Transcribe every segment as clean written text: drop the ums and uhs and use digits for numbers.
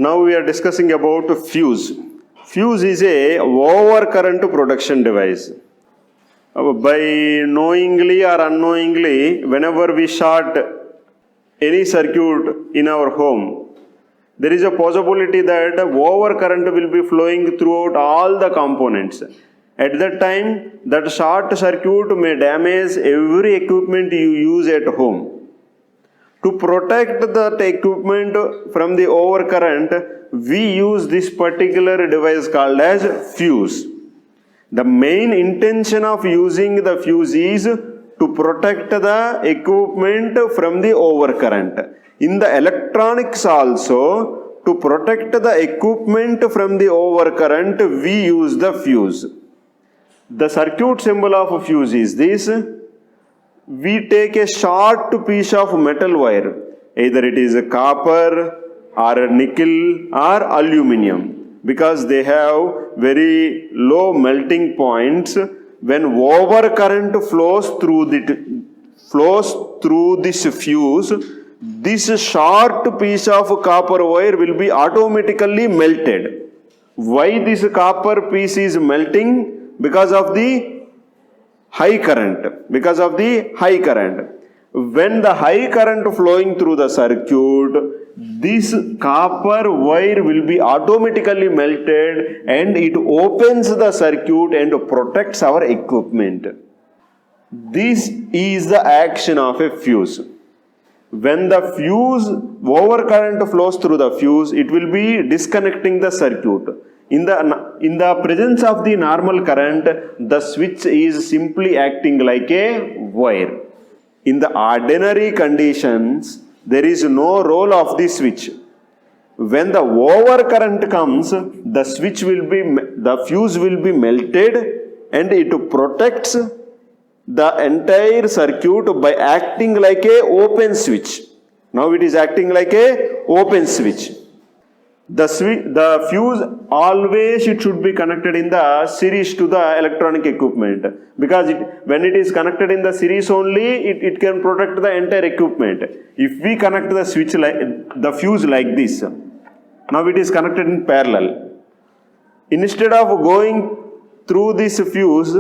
Now we are discussing about fuse. Fuse is a overcurrent protection device. By knowingly or unknowingly, whenever we short any circuit in our home, there is a possibility that overcurrent will be flowing throughout all the components. At that time, that short circuit may damage every equipment you use at home. To protect that equipment from the overcurrent, we use this particular device called as fuse. The main intention of using the fuse is to protect the equipment from the overcurrent. In the electronics also, to protect the equipment from the overcurrent, we use the fuse. The circuit symbol of a fuse is this. We take a short piece of metal wire, either it is a copper or a nickel or aluminum, because they have very low melting points. When overcurrent flows through this fuse, this short piece of copper wire will be automatically melted. Why this copper piece is melting? Because of the high current. When the high current flowing through the circuit, this copper wire will be automatically melted and it opens the circuit and protects our equipment. This is the action of a fuse. When the fuse overcurrent flows through the fuse, it will be disconnecting the circuit. In the presence of the normal current, the switch is simply acting like a wire. In the ordinary conditions, there is no role of the switch. When the overcurrent comes, the fuse will be melted and it protects the entire circuit by acting like a open switch. Now it is acting like a open switch. The fuse always it should be connected in the series to the electronic equipment, because when it is connected in the series only, it can protect the entire equipment. If we connect the fuse like this, now it is connected in parallel. Instead of going through this fuse,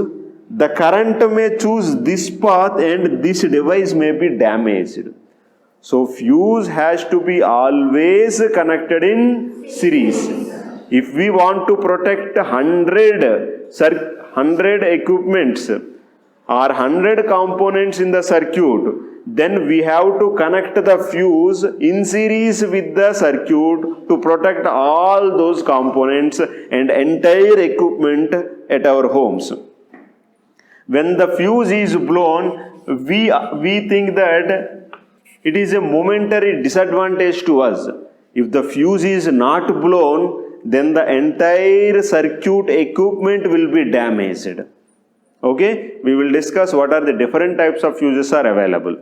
the current may choose this path and this device may be damaged. So fuse has to be always connected in series. If we want to protect 100 equipments or 100 components in the circuit, then we have to connect the fuse in series with the circuit to protect all those components and entire equipment at our homes. When the fuse is blown, we think that it is a momentary disadvantage to us. If the fuse is not blown, then the entire circuit equipment will be damaged. Okay, we will discuss what are the different types of fuses are available.